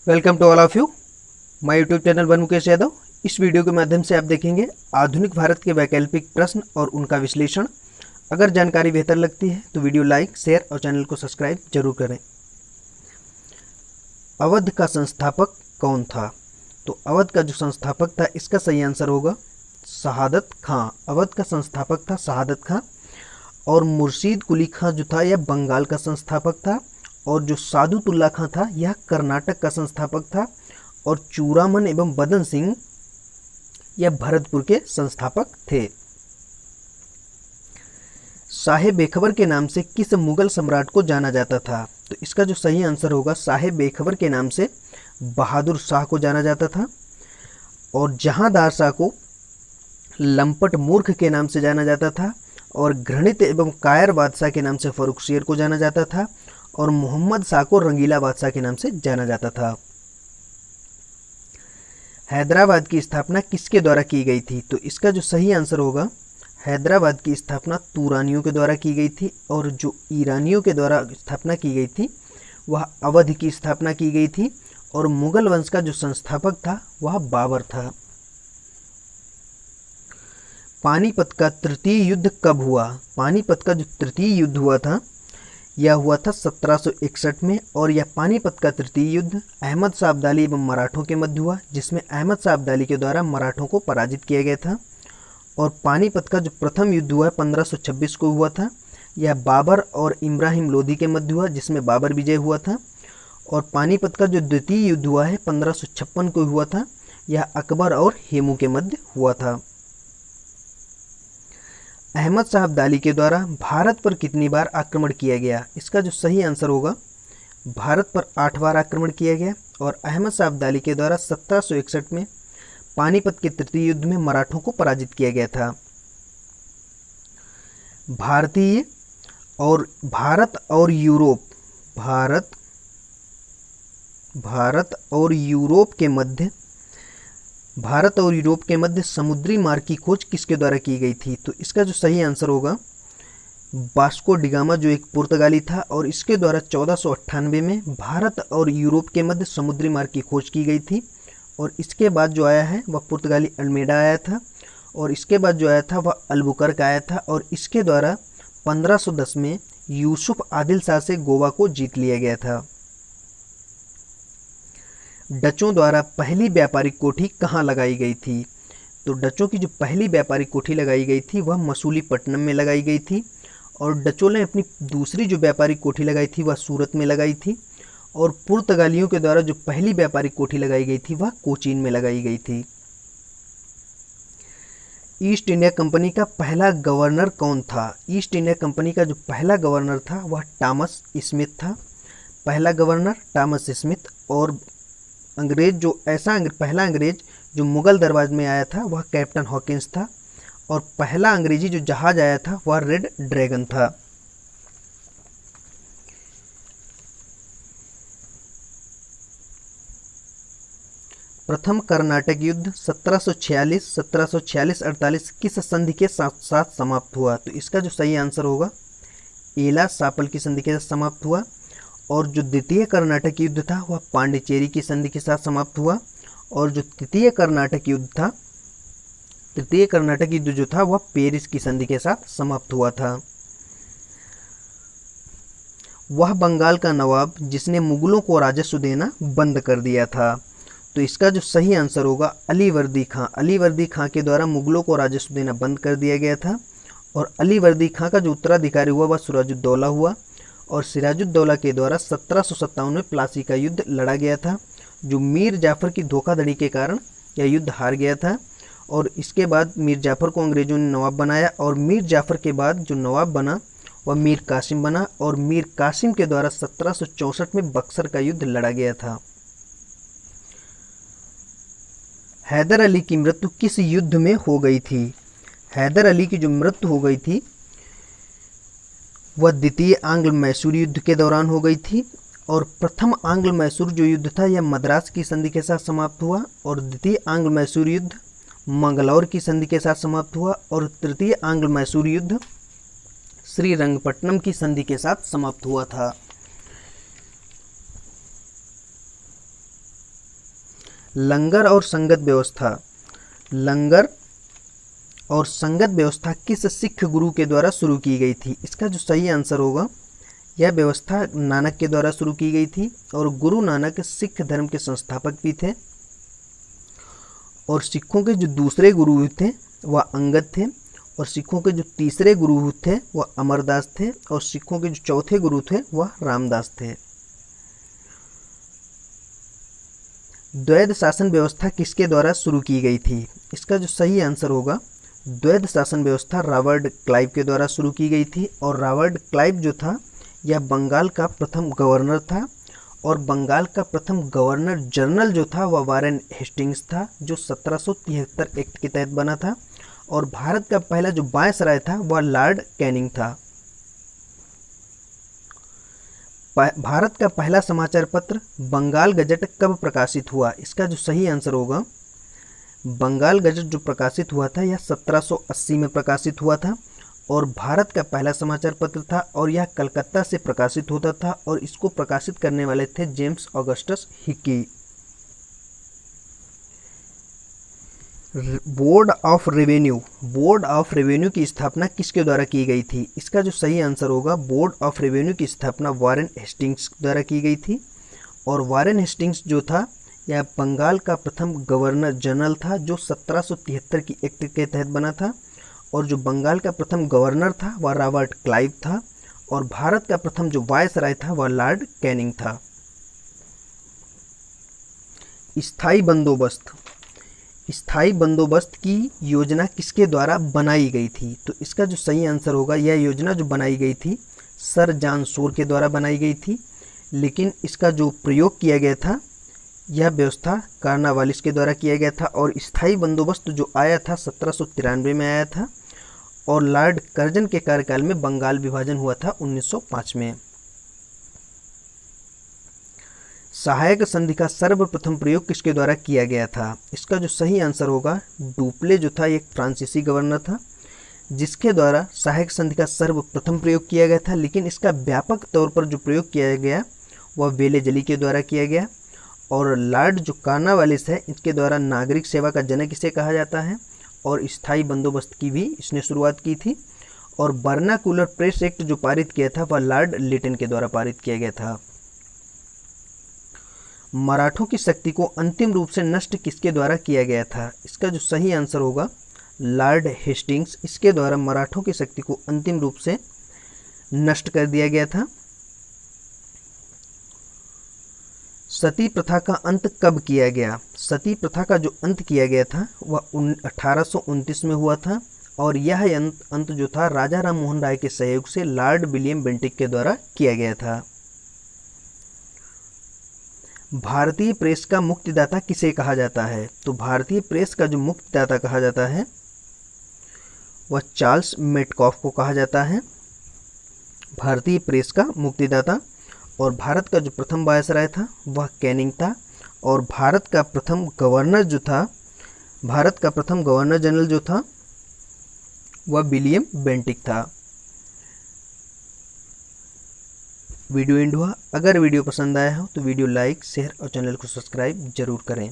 Welcome to all of you my YouTube channel one Mukesh Yadav. इस video के माध्यम से आप देखेंगे आधुनिक भारत के वैकल्पिक प्रश्न और उनका विश्लेषण। अगर जानकारी बेहतर लगती है तो वीडियो लाइक, शेयर और चैनल को सब्सक्राइब जरूर करें। अवध का संस्थापक कौन था? तो अवध का जो संस्थापक था, इसका सही आंसर होगा शहादत खां। अवध का संस्थापक था शहादत खां। और मुर्शीद कुली खां जो था, यह बंगाल का संस्थापक था। और जो सादुतुल्ला खां था, यह कर्नाटक का संस्थापक था। और चूड़ामन एवं बदन सिंह यह भरतपुर के संस्थापक थे। शाह बेखबर के नाम से किस मुगल सम्राट को जाना जाता था? तो इसका जो सही आंसर होगा, शाह बेखबर के नाम से बहादुर शाह को जाना जाता था। और जहांदार शाह को लंपट मूर्ख के नाम से जाना जाता था। और घृणित एवं कायर बादशाह के नाम से फर्रुखशेर को जाना जाता था। और मोहम्मद शाह को रंगीला बादशाह के नाम से जाना जाता था। हैदराबाद की स्थापना किसके द्वारा की गई थी? तो इसका जो सही आंसर होगा, हैदराबाद की स्थापना तुरानियों के द्वारा की गई थी। और जो ईरानियों के द्वारा स्थापना की गई थी, वह अवध की स्थापना की गई थी। और मुगल वंश का जो संस्थापक था, वह बाबर था। पानीपत का तृतीय युद्ध कब हुआ? पानीपत का जो तृतीय युद्ध हुआ था, यह हुआ था 1761 में। और यह पानीपत का तृतीय युद्ध अहमद शाह अब्दाली एवं मराठों के मध्य हुआ, जिसमें अहमद शाह अब्दाली के द्वारा मराठों को पराजित किया गया था। और पानीपत का जो प्रथम युद्ध हुआ 1526 को हुआ था, यह बाबर और इब्राहिम लोदी के मध्य हुआ, जिसमें बाबर विजय हुआ था। और पानीपत का जो द्वितीय युद्ध हुआ है 1556 को हुआ था, यह अकबर और हेमू के मध्य हुआ था। अहमद शाह अब्दाली के द्वारा भारत पर कितनी बार आक्रमण किया गया? इसका जो सही आंसर होगा, भारत पर 8 बार आक्रमण किया गया। और अहमद शाह अब्दाली के द्वारा 1761 में पानीपत के तृतीय युद्ध में मराठों को पराजित किया गया था। भारत और यूरोप भारत और यूरोप के मध्य समुद्री मार्ग की खोज किसके द्वारा की गई थी? तो इसका जो सही आंसर होगा, वास्को डिगामा, जो एक पुर्तगाली था। और इसके द्वारा 1498 में भारत और यूरोप के मध्य समुद्री मार्ग की खोज की गई थी। और इसके बाद जो आया है वह पुर्तगाली अल्मेडा आया था। और इसके बाद जो आया था वह अल्बुकर्क आया था। और इसके द्वारा 1510 में यूसुफ आदिल शाह से गोवा को जीत लिया गया था। डचों द्वारा पहली व्यापारिक कोठी कहाँ लगाई गई थी? तो डचों की जो पहली व्यापारिक कोठी लगाई गई थी, वह मसूलीपट्टनम में लगाई गई थी। और डचों ने अपनी दूसरी जो व्यापारिक कोठी लगाई थी, वह सूरत में लगाई थी। और पुर्तगालियों के द्वारा जो पहली व्यापारिक कोठी लगाई गई थी, वह कोचीन में लगाई गई थी। ईस्ट इंडिया कंपनी का पहला गवर्नर कौन था? ईस्ट इंडिया कंपनी का जो पहला गवर्नर था, वह टॉमस स्मिथ था। पहला गवर्नर टॉमस स्मिथ। और पहला अंग्रेज जो मुगल दरबार में आया था, वह कैप्टन हॉकिंस था। और पहला अंग्रेजी जो जहाज आया था, वह रेड ड्रैगन था। प्रथम कर्नाटक युद्ध 1746-48 किस संधि के साथ साथ समाप्त हुआ? तो इसका जो सही आंसर होगा, एला सापल की संधि के साथ समाप्त हुआ। और जो द्वितीय कर्नाटक युद्ध था, वह पांडिचेरी की संधि के साथ समाप्त हुआ। और जो तृतीय कर्नाटक युद्ध जो था, वह पेरिस की संधि के साथ समाप्त हुआ था। वह बंगाल का नवाब जिसने मुगलों को राजस्व देना बंद कर दिया था। तो इसका जो सही आंसर होगा, अलीवर्दी खां। अलीवर्दी खां के द्वारा मुगलों को राजस्व देना बंद कर दिया गया था। और अलीवर्दी खां का जो उत्तराधिकारी हुआ, वह सिराजुद्दौला हुआ। और सिराजुद्दौला के द्वारा 1757 में प्लासी का युद्ध लड़ा गया था, जो मीर जाफर की धोखाधड़ी के कारण यह युद्ध हार गया था। और इसके बाद मीर जाफर को अंग्रेजों ने नवाब बनाया। और मीर जाफर के बाद जो नवाब बना, वह मीर कासिम बना। और मीर कासिम के द्वारा 1764 में बक्सर का युद्ध लड़ा गया था। हैदर अली की मृत्यु किस युद्ध में हो गई थी? हैदर अली की जो मृत्यु हो गई थी, वह द्वितीय आंग्ल मैसूर युद्ध के दौरान हो गई थी। और प्रथम आंग्ल मैसूर जो युद्ध था, यह मद्रास की संधि के साथ समाप्त हुआ। और द्वितीय आंग्ल मैसूर युद्ध मंगलौर की संधि के साथ समाप्त हुआ। और तृतीय आंग्ल मैसूर युद्ध श्रीरंगपट्टनम की संधि के साथ समाप्त हुआ था। लंगर और संगत व्यवस्था, लंगर और संगत व्यवस्था किस सिख गुरु के द्वारा शुरू की गई थी? इसका जो सही आंसर होगा, यह व्यवस्था नानक के द्वारा शुरू की गई थी और गुरु नानक सिख धर्म के संस्थापक भी थे। और सिखों के जो दूसरे गुरु थे वह अंगद थे, और सिखों के जो तीसरे गुरु थे वह अमरदास थे, और सिखों के जो चौथे गुरु थे वह रामदास थे। द्वैध शासन व्यवस्था किसके द्वारा शुरू की गई थी? इसका जो सही आंसर होगा, द्वैध शासन व्यवस्था रॉबर्ट क्लाइव के द्वारा शुरू की गई थी। और रॉबर्ट क्लाइव जो था यह बंगाल का प्रथम गवर्नर था, और बंगाल का प्रथम गवर्नर जनरल जो था वह वारेन हेस्टिंग्स था, जो 1773 एक्ट के तहत बना था। और भारत का पहला जो वायसराय था वह लॉर्ड कैनिंग था। भारत का पहला समाचार पत्र बंगाल गजट कब प्रकाशित हुआ? इसका जो सही आंसर होगा, बंगाल गजट जो प्रकाशित हुआ था यह 1780 में प्रकाशित हुआ था, और भारत का पहला समाचार पत्र था, और यह कलकत्ता से प्रकाशित होता था, और इसको प्रकाशित करने वाले थे James Augustus Hicky. Board of revenue, board of revenue की स्थापना किसके द्वारा की गई थी? इसका जो सही आंसर होगा, बोर्ड ऑफ रेवेन्यू की स्थापना वारेन हेस्टिंग्स द्वारा की गई थी। और वारेन हेस्टिंग्स जो था यह बंगाल का प्रथम गवर्नर जनरल था, जो 1773 की एक्ट के तहत बना था। और जो बंगाल का प्रथम गवर्नर था वह रॉबर्ट क्लाइव था, और भारत का प्रथम जो वायसराय था वह लॉर्ड कैनिंग था। स्थायी बंदोबस्त, स्थायी बंदोबस्त की योजना किसके द्वारा बनाई गई थी? तो इसका जो सही आंसर होगा, यह योजना जो बनाई गई थी सर जॉन शोर के द्वारा बनाई गई थी, लेकिन इसका जो प्रयोग किया गया था यह व्यवस्था कार्नवालिस के द्वारा किया गया था। और स्थायी बंदोबस्त जो आया था 1793 में आया था, और लॉर्ड कर्जन के कार्यकाल में बंगाल विभाजन हुआ था 1905 में। सहायक संधि का सर्वप्रथम प्रयोग किसके द्वारा किया गया था? इसका जो सही आंसर होगा, डुप्ले जो था एक फ्रांसीसी गवर्नर था, जिसके द्वारा सहायक संधि का सर्वप्रथम प्रयोग किया गया था। लेकिन इसका व्यापक तौर पर जो प्रयोग किया गया वह वेलेजली के द्वारा किया गया। और लॉर्ड जो कार्नवालिस है इसके द्वारा नागरिक सेवा का जनक इसे कहा जाता है, और स्थायी बंदोबस्त की भी इसने शुरुआत की थी। और बर्नाकुलर प्रेस एक्ट जो पारित किया था वह लॉर्ड लिटन के द्वारा पारित किया गया था। मराठों की शक्ति को अंतिम रूप से नष्ट किसके द्वारा किया गया था? इसका जो सही आंसर होगा, लॉर्ड हेस्टिंग्स, इसके द्वारा मराठों की शक्ति को अंतिम रूप से नष्ट कर दिया गया था। सती प्रथा का अंत कब किया गया? सती प्रथा का जो अंत किया गया था वह 1829 में हुआ था, और यह अंत जो था राजा राम मोहन राय के सहयोग से लॉर्ड विलियम बेंटिक के द्वारा किया गया था। भारतीय प्रेस का मुक्तिदाता किसे कहा जाता है? तो भारतीय प्रेस का जो मुक्तिदाता कहा जाता है वह चार्ल्स मेटकॉफ को कहा जाता है, भारतीय प्रेस का मुक्तिदाता। और भारत का जो प्रथम वायसराय था वह कैनिंग था, और भारत का प्रथम गवर्नर जो था, भारत का प्रथम गवर्नर जनरल जो था वह विलियम बेंटिक था। वीडियो एंड हुआ। अगर वीडियो पसंद आया हो तो वीडियो लाइक, शेयर और चैनल को सब्सक्राइब जरूर करें।